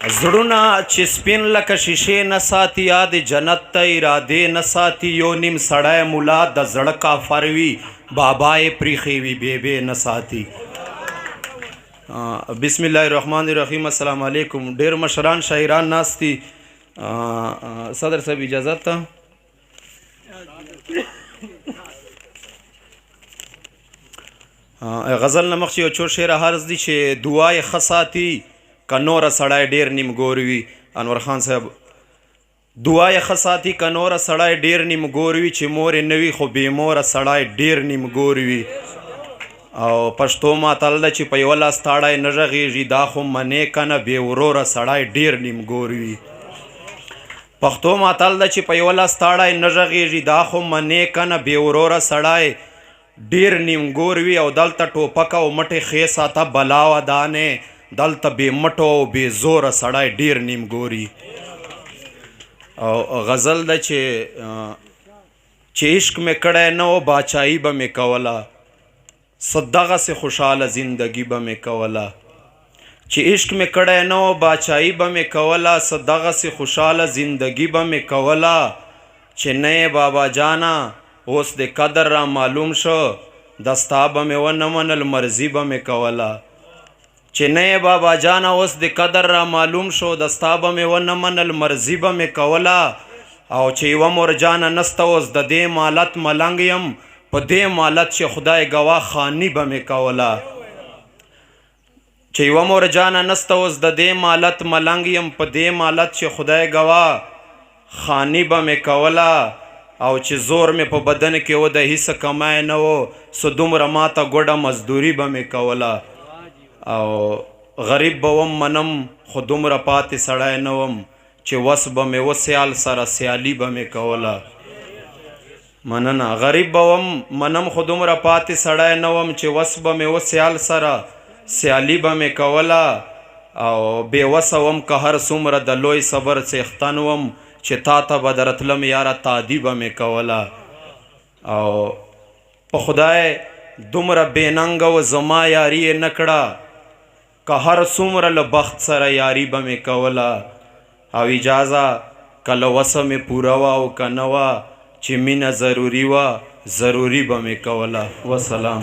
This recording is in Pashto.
زړونه چې سپین لکه شیشې نه ساتي یاد جنت ته ارادې نه ساتي یو نیم سړی ملا د زړه کافر وي بابا یې پریښې وي بیبې نه ساتي. بسم الله الرحمن الرحیم. السلام علیکم. ډیر مشران شاعران ناست دي. صدر صاحب اجازت ته غزل نه مخکې یو څو شعر عرض دي چې دعای ښه ساتي که نوره سړی ډېر نیمګور وي. انور خان صاحب دعای ښه ساتي که نوره سړی ډېر نیمګور وي چې مور یې نه وي خو بې موره سړی ډېر نیمګور وي. او پښتو متل ده چې په یوه لاس تاړی نه غږېږي دا خو منې که نه بې وروره سړی ډېر نیمګور وي. پښتو متل ده چې په یوه لاس تاړی نه غږېږي دا خو منې که نه بې وروره سړی ډېر نیمګور وي. او دلته ټوپک او مټې ښې ساته بلا ودانې دلته بې مټو او بې زوره سړی ډېر نیمګوري. او غزل ده چې عشق مې کړی نه و باچایي به مې کوله څه دغسې خوشحاله زندګي به مې کوله. چې عشق مې کړی نه و باچایي به مې کوله څه دغسې خوشحاله زندګي به مې کوله. چې نه یې بابا جانا اوس د قدر را معلوم شو دستا به مې ونه منل مرضي به مې کوله. چې نه یې بابا جانا اوس د قدر را معلوم شو دستا به مې ونه منل مرضي به مې کوله. او چې یوه مرجانه نسته اوس د دې مالت ملنګ یم په دې مالت چې خدای ګواه خاني به مې کوله. چې یوه مرجانه نسته اوس د دې مالت ملنګ یم په دې مالت چې خدای ګواه خاني به مې کوله. او چې زور مې په بدن کې و د هیڅ کمای نه و څه دومره ماته ګوډه مزدوري به مې کوله. او غریب به وم منم خو دومره پاتې سړی نه وم چې وس به مې و سیال سره سیالي به مې کوله. مننه. غریب به وم منم خو دومره پاتې سړی نه وم چې وس به مې و سیال سره سیالي به مې کوله. او بې وسه وم که هر څومره د لوی صبر څښتن وم چې تا ته به درتلم یاره تادي به مې کوله. او په خدای دومره بېننګه و زما یاري یې نه کړه که هر څومره له بخت سره یاري به مې کوله. او اجازه که له وسه مې پوره وه او که نه وه چې مینه ضروري وه ضروري به مې کوله. وسلام.